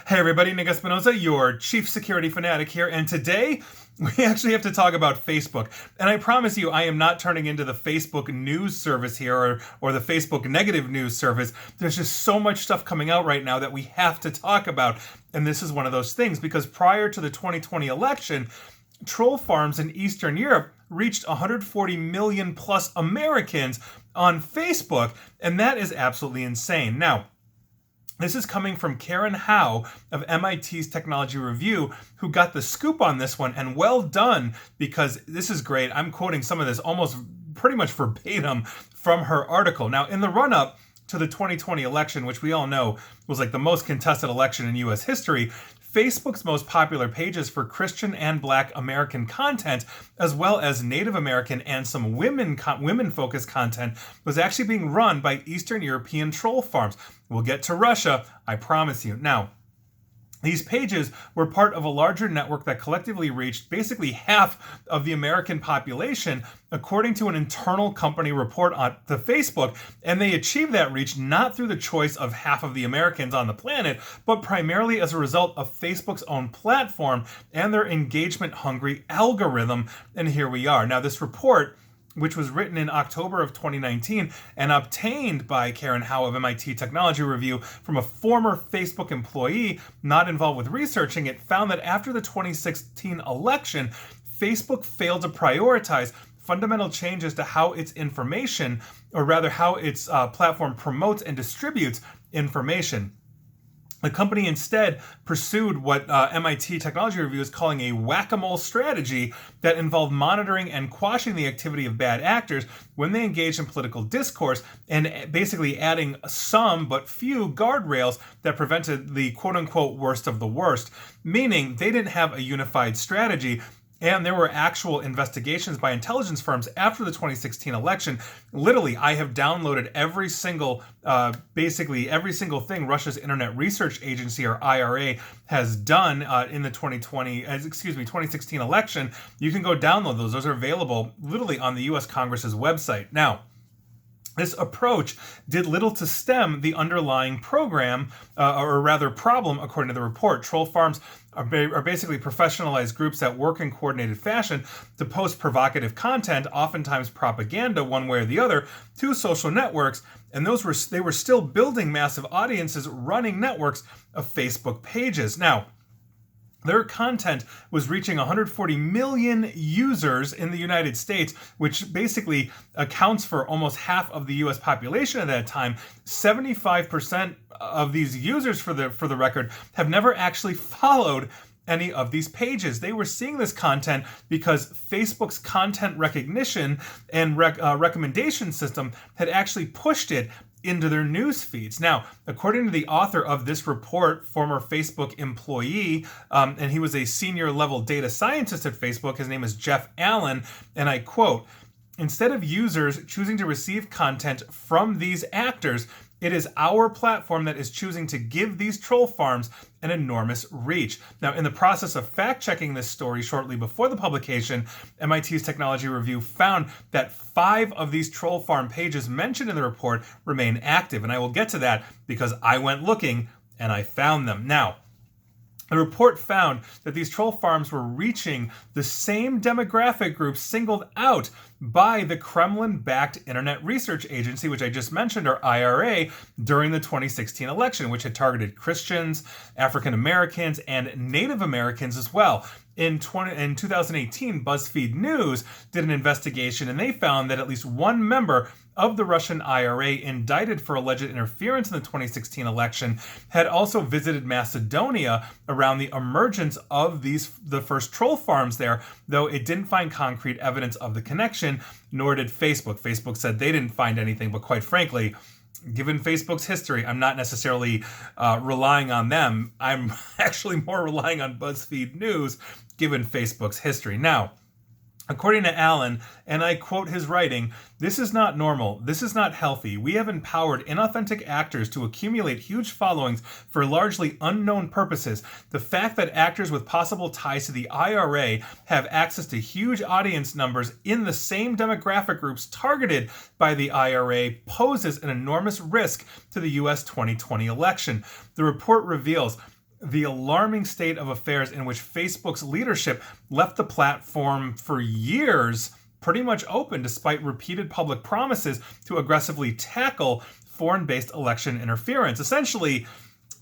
Hey everybody, Nick Espinosa, your chief security fanatic here, and today we actually have to talk about Facebook. And I promise you, I am not turning into the Facebook news service here or the Facebook negative news service. There's just so much stuff coming out right now that we have to talk about. And this is one of those things because prior to the 2020 election, troll farms in Eastern Europe reached 140 million plus Americans on Facebook, and that is absolutely insane. Now, this is coming from Karen Howe of MIT's Technology Review, who got the scoop on this one, and well done, because this is great. I'm quoting some of this almost pretty much verbatim from her article. Now, in the run-up to the 2020 election, which we all know was like the most contested election in U.S. history, Facebook's most popular pages for Christian and Black American content, as well as Native American and some women-focused content, was actually being run by Eastern European troll farms. We'll get to Russia, I promise you. Now, these pages were part of a larger network that collectively reached basically half of the American population, according to an internal company report on the Facebook, and they achieved that reach not through the choice of half of the Americans on the planet, but primarily as a result of Facebook's own platform and their engagement-hungry algorithm. And here we are. Now, this report, which was written in October of 2019 and obtained by Karen Howe of MIT Technology Review from a former Facebook employee not involved with researching it, found that after the 2016 election, Facebook failed to prioritize fundamental changes to how its information, or rather how its platform promotes and distributes information. The company instead pursued what MIT Technology Review is calling a whack-a-mole strategy that involved monitoring and quashing the activity of bad actors when they engaged in political discourse, and basically adding some but few guardrails that prevented the quote-unquote worst of the worst, meaning they didn't have a unified strategy. And there were actual investigations by intelligence firms after the 2016 election. Literally, I have downloaded basically every single thing Russia's Internet Research Agency, or IRA, has done in the 2016 election. You can go download those. Those are available literally on the U.S. Congress's website. Now, this approach did little to stem the underlying problem, according to the report. Troll farms are basically professionalized groups that work in coordinated fashion to post provocative content, oftentimes propaganda one way or the other, to social networks, and they were still building massive audiences running networks of Facebook pages. Now, their content was reaching 140 million users in the United States, which basically accounts for almost half of the U.S. population at that time. 75% of these users, for the record, have never actually followed any of these pages. They were seeing this content because Facebook's content recognition and recommendation system had actually pushed it into their news feeds. Now, according to the author of this report, former Facebook employee, and he was a senior level data scientist at Facebook, his name is Jeff Allen, and I quote, "Instead of users choosing to receive content from these actors, it is our platform that is choosing to give these troll farms an enormous reach." Now, in the process of fact-checking this story shortly before the publication, MIT's Technology Review found that 5 of these troll farm pages mentioned in the report remain active. And I will get to that because I went looking and I found them. Now, the report found that these troll farms were reaching the same demographic groups singled out by the Kremlin-backed Internet Research Agency, which I just mentioned, or IRA, during the 2016 election, which had targeted Christians, African Americans, and Native Americans as well. In 2018, BuzzFeed News did an investigation, and they found that at least one member of the Russian IRA indicted for alleged interference in the 2016 election had also visited Macedonia around the emergence of the first troll farms there, though it didn't find concrete evidence of the connection, nor did Facebook. Facebook said they didn't find anything, but quite frankly, given Facebook's history, I'm not necessarily relying on them. I'm actually more relying on BuzzFeed News, given Facebook's history. Now, according to Allen, and I quote his writing, "This is not normal. This is not healthy. We have empowered inauthentic actors to accumulate huge followings for largely unknown purposes. The fact that actors with possible ties to the IRA have access to huge audience numbers in the same demographic groups targeted by the IRA poses an enormous risk to the U.S. 2020 election." The report reveals the alarming state of affairs in which Facebook's leadership left the platform for years pretty much open despite repeated public promises to aggressively tackle foreign-based election interference. Essentially,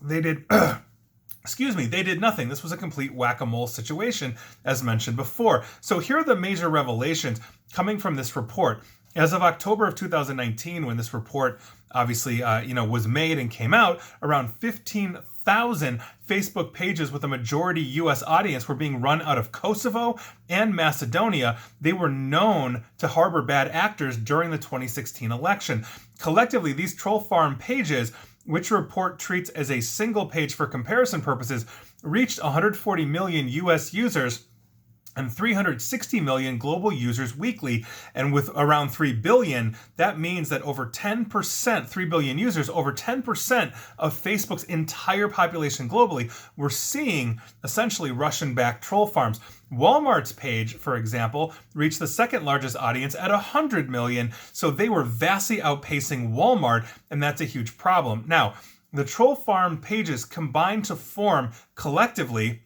they did they did nothing. This was a complete whack-a-mole situation, as mentioned before. So here are the major revelations coming from this report. As of October of 2019, when this report obviously was made and came out, around 15,000 Facebook pages with a majority U.S. audience were being run out of Kosovo and Macedonia. They were known to harbor bad actors during the 2016 election. Collectively, these troll farm pages, which report treats as a single page for comparison purposes, reached 140 million U.S. users and 360 million global users weekly. And with around 3 billion, that means that over 10%, 3 billion users, over 10% of Facebook's entire population globally were seeing essentially Russian-backed troll farms. Walmart's page, for example, reached the second largest audience at 100 million, so they were vastly outpacing Walmart, and that's a huge problem. Now, the troll farm pages combine to form collectively,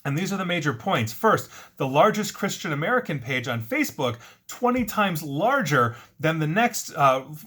and these are the major points. First, the largest Christian American page on Facebook, 20 times larger than the next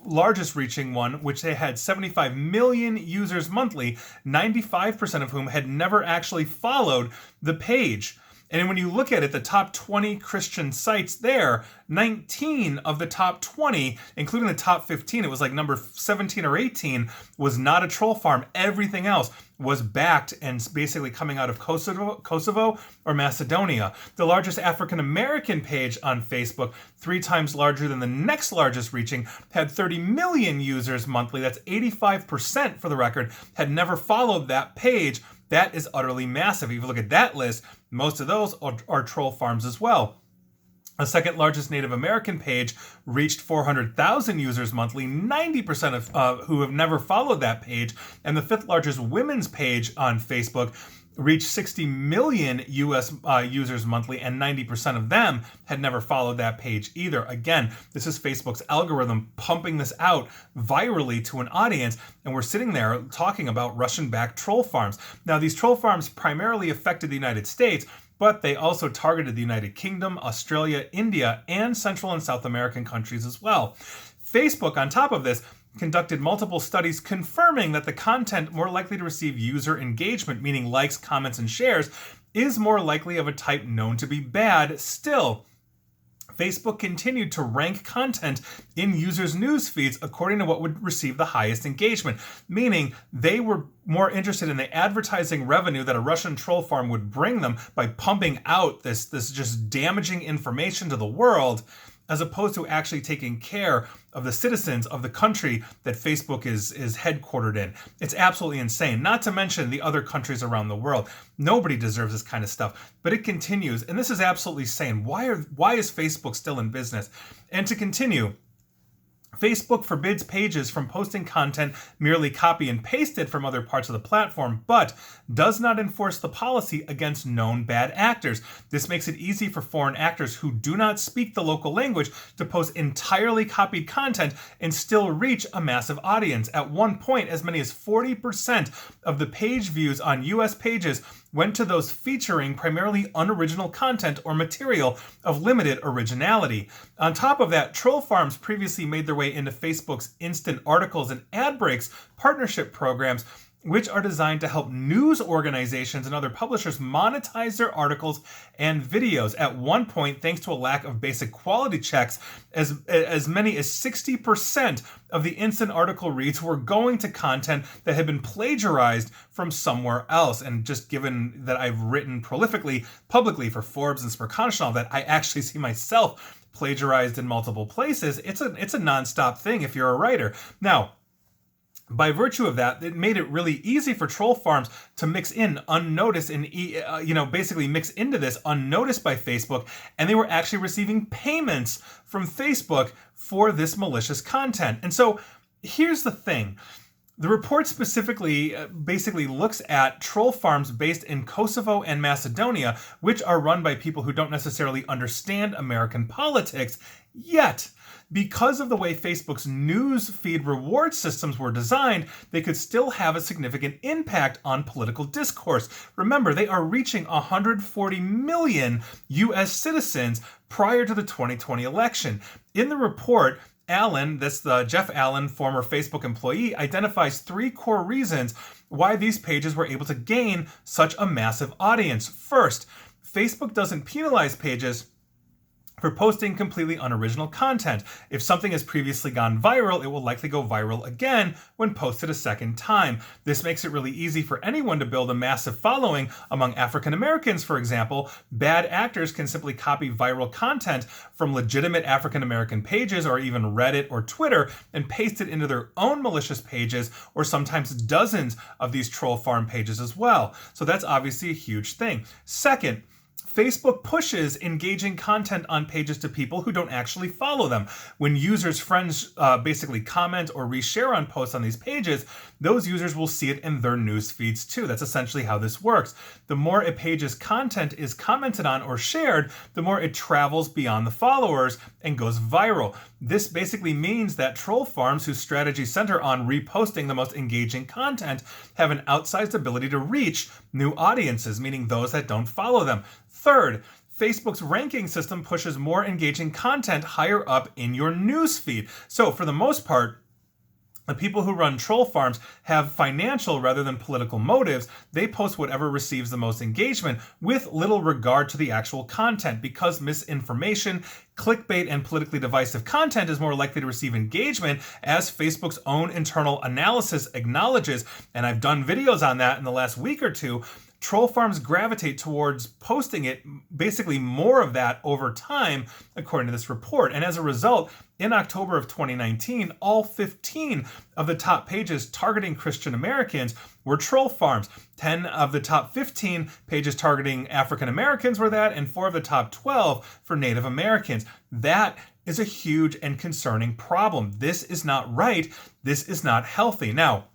largest reaching one, which they had 75 million users monthly, 95% of whom had never actually followed the page. And when you look at it, the top 20 Christian sites there, 19 of the top 20, including the top 15, it was like number 17 or 18, was not a troll farm. Everything else was backed and basically coming out of Kosovo or Macedonia. The largest African American page on Facebook, 3 times larger than the next largest reaching, had 30 million users monthly. That's 85%, for the record, had never followed that page. That is utterly massive. If you look at that list, most of those are troll farms as well. The second largest Native American page reached 400,000 users monthly, 90% of who have never followed that page. And the fifth largest women's page on Facebook reached 60 million US users monthly, and 90% of them had never followed that page either. Again, this is Facebook's algorithm pumping this out virally to an audience, and we're sitting there talking about Russian-backed troll farms. Now, these troll farms primarily affected the United States, but they also targeted the United Kingdom, Australia, India, and Central and South American countries as well. Facebook, on top of this, conducted multiple studies confirming that the content more likely to receive user engagement, meaning likes, comments, and shares, is more likely of a type known to be bad. Still, Facebook continued to rank content in users' news feeds according to what would receive the highest engagement, meaning they were more interested in the advertising revenue that a Russian troll farm would bring them by pumping out this just damaging information to the world, as opposed to actually taking care of the citizens of the country that Facebook is headquartered in. It's absolutely insane, not to mention the other countries around the world. Nobody deserves this kind of stuff, but it continues, and this is absolutely insane. Why is Facebook still in business? And to continue, Facebook forbids pages from posting content merely copy and pasted from other parts of the platform, but does not enforce the policy against known bad actors. This makes it easy for foreign actors who do not speak the local language to post entirely copied content and still reach a massive audience. At one point, as many as 40% of the page views on US pages went to those featuring primarily unoriginal content or material of limited originality. On top of that, troll farms previously made their way into Facebook's instant articles and ad breaks partnership programs, which are designed to help news organizations and other publishers monetize their articles and videos. At one point, thanks to a lack of basic quality checks, as many as 60% of the instant article reads were going to content that had been plagiarized from somewhere else. And just given that I've written prolifically, publicly for Forbes and Sperconish and all that, I actually see myself plagiarized in multiple places. It's a nonstop thing if you're a writer. Now, by virtue of that, it made it really easy for troll farms to mix in unnoticed and, basically mix into this unnoticed by Facebook. And they were actually receiving payments from Facebook for this malicious content. And so here's the thing. The report specifically basically looks at troll farms based in Kosovo and Macedonia, which are run by people who don't necessarily understand American politics, yet because of the way Facebook's news feed reward systems were designed, they could still have a significant impact on political discourse. Remember, they are reaching 140 million US citizens prior to the 2020 election. In the report, Allen, that's the Jeff Allen, former Facebook employee, identifies 3 core reasons why these pages were able to gain such a massive audience. First, Facebook doesn't penalize pages for posting completely unoriginal content. If something has previously gone viral, it will likely go viral again when posted a second time. This makes it really easy for anyone to build a massive following among African Americans, for example. Bad actors can simply copy viral content from legitimate African American pages or even Reddit or Twitter and paste it into their own malicious pages, or sometimes dozens of these troll farm pages as well. So that's obviously a huge thing. Second, Facebook pushes engaging content on pages to people who don't actually follow them. When users' friends basically comment or reshare on posts on these pages, those users will see it in their news feeds too. That's essentially how this works. The more a page's content is commented on or shared, the more it travels beyond the followers and goes viral. This basically means that troll farms whose strategies center on reposting the most engaging content have an outsized ability to reach new audiences, meaning those that don't follow them. Third, Facebook's ranking system pushes more engaging content higher up in your news feed. So for the most part, the people who run troll farms have financial rather than political motives. They post whatever receives the most engagement with little regard to the actual content, because misinformation, clickbait, and politically divisive content is more likely to receive engagement, as Facebook's own internal analysis acknowledges. And I've done videos on that in the last week or two. Troll farms gravitate towards posting it, basically more of that over time, according to this report. And as a result, in October of 2019, all 15 of the top pages targeting Christian Americans were troll farms. 10 of the top 15 pages targeting African Americans were that, and 4 of the top 12 for Native Americans. That is a huge and concerning problem. This is not right. This is not healthy. Now,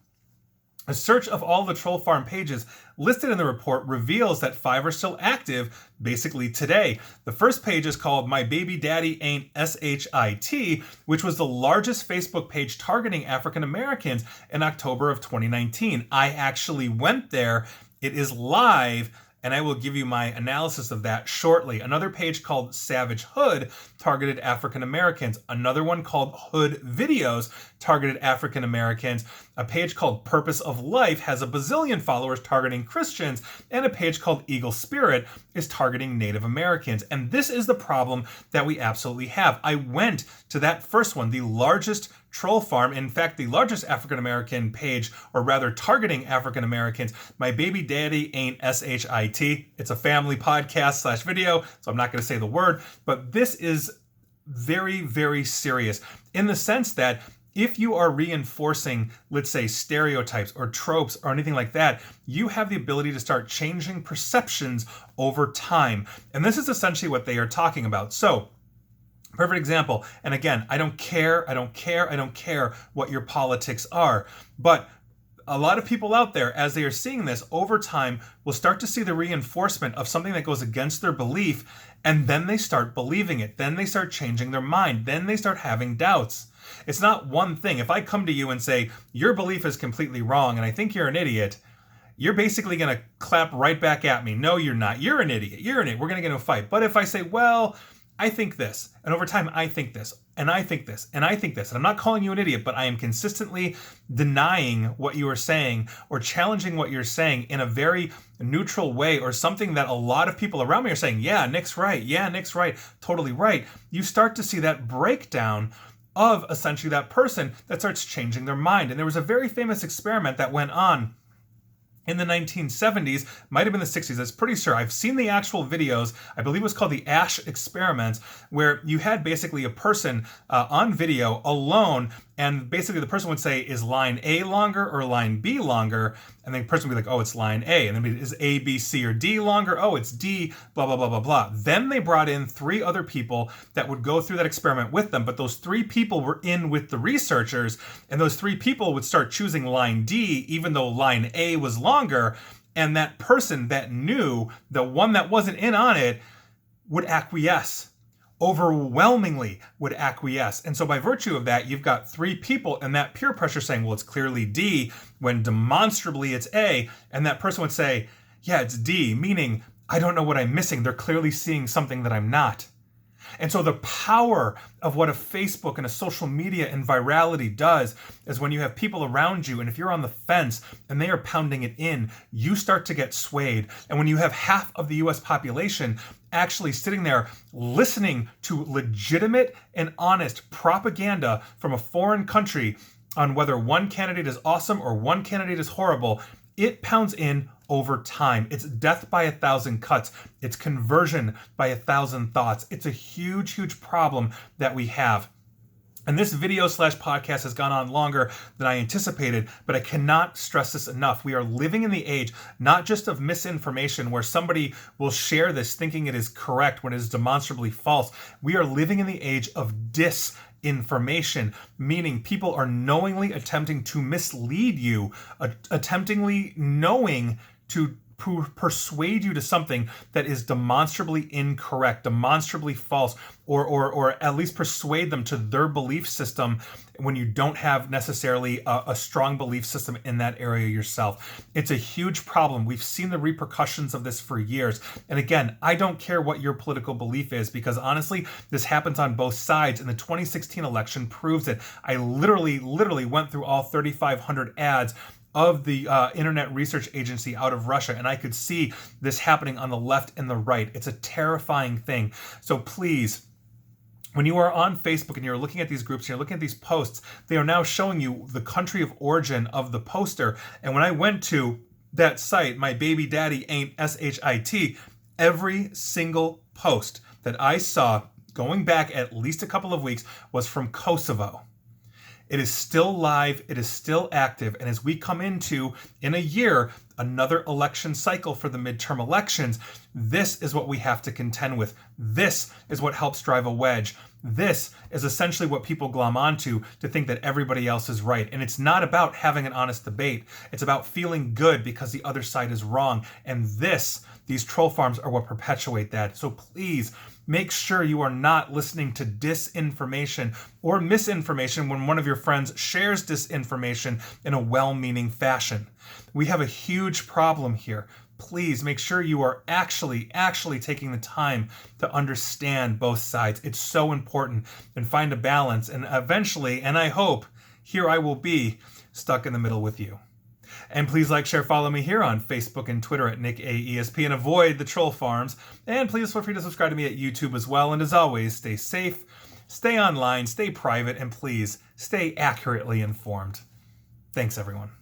a search of all the troll farm pages listed in the report reveals that 5 are still active basically today. The first page is called My Baby Daddy Ain't SHIT, which was the largest Facebook page targeting African Americans in October of 2019. I actually went there. It is live, and I will give you my analysis of that shortly. Another page called Savage Hood targeted African Americans. Another one called Hood Videos targeted African Americans. A page called Purpose of Life has a bazillion followers targeting Christians, and a page called Eagle Spirit is targeting Native Americans. And this is the problem that we absolutely have. I went to that first one, the largest troll farm, in fact, the largest African American page, or rather targeting African Americans. My Baby Daddy Ain't SHIT. It's a family podcast / video, so I'm not going to say the word, but this is very, very serious in the sense that if you are reinforcing, let's say, stereotypes or tropes or anything like that, you have the ability to start changing perceptions over time. And this is essentially what they are talking about. So, perfect example. And again, I don't care what your politics are. But a lot of people out there, as they are seeing this over time, will start to see the reinforcement of something that goes against their belief, and then they start believing it. Then they start changing their mind. Then they start having doubts. It's not one thing. If I come to you and say, your belief is completely wrong and I think you're an idiot, you're basically going to clap right back at me. No, you're not. You're an idiot. You're an idiot. We're going to get in a fight. But if I say, well, I think this, and over time I think this, and I think this, and I think this, and I'm not calling you an idiot, but I am consistently denying what you are saying or challenging what you're saying in a very neutral way, or something that a lot of people around me are saying, yeah, Nick's right, totally right. You start to see that breakdown of essentially that person that starts changing their mind. And there was a very famous experiment that went on in the 1970s, might have been the 60s, that's pretty sure. I've seen the actual videos. I believe it was called the Ash Experiment, where you had basically a person on video alone, and basically the person would say, is line A longer or line B longer? And the person would be like, oh, it's line A. And then is A, B, C, or D longer? Oh, it's D, blah, blah, blah, blah, blah. Then they brought in 3 other people that would go through that experiment with them. But those 3 people were in with the researchers, and those 3 people would start choosing line D, even though line A was longer. And that person that knew, the one that wasn't in on it, would acquiesce. overwhelmingly would acquiesce. And so by virtue of that, you've got three people and that peer pressure saying, well, it's clearly D, when demonstrably it's A. And that person would say, yeah, it's D, meaning I don't know what I'm missing. They're clearly seeing something that I'm not. And so the power of what a Facebook and a social media and virality does is when you have people around you, and if you're on the fence and they are pounding it in, you start to get swayed. And when you have half of the US population actually sitting there listening to legitimate and honest propaganda from a foreign country on whether one candidate is awesome or one candidate is horrible, it pounds in over time. It's death by 1,000 cuts. It's conversion by 1,000 thoughts. It's a huge, huge problem that we have. And this video/podcast has gone on longer than I anticipated, but I cannot stress this enough. We are living in the age, not just of misinformation, where somebody will share this thinking it is correct when it is demonstrably false. We are living in the age of disinformation, meaning people are knowingly attempting to mislead you, attemptingly knowing to persuade you to something that is demonstrably incorrect, demonstrably false, or at least persuade them to their belief system when you don't have necessarily a strong belief system in that area yourself. It's a huge problem. We've seen the repercussions of this for years. And again, I don't care what your political belief is, because honestly, this happens on both sides. And the 2016 election proves it. I literally went through all 3,500 ads of the Internet Research Agency out of Russia, and I could see this happening on the left and the right. It's a terrifying thing. So please, when you are on Facebook and you're looking at these groups, and you're looking at these posts, they are now showing you the country of origin of the poster. And when I went to that site, My Baby Daddy Ain't SHIT, every single post that I saw going back at least a couple of weeks was from Kosovo. It is still live, it is still active, and as we come into, in a year, another election cycle for the midterm elections, this is what we have to contend with. This is what helps drive a wedge. This is essentially what people glom onto to think that everybody else is right. And it's not about having an honest debate. It's about feeling good because the other side is wrong. And these troll farms are what perpetuate that. So please, make sure you are not listening to disinformation or misinformation when one of your friends shares disinformation in a well-meaning fashion. We have a huge problem here. Please make sure you are actually taking the time to understand both sides. It's so important, and find a balance. And eventually, and I hope, here I will be stuck in the middle with you. And please like, share, follow me here on Facebook and Twitter at NickAESP, and avoid the troll farms. And please feel free to subscribe to me at YouTube as well. And as always, stay safe, stay online, stay private, and please stay accurately informed. Thanks, everyone.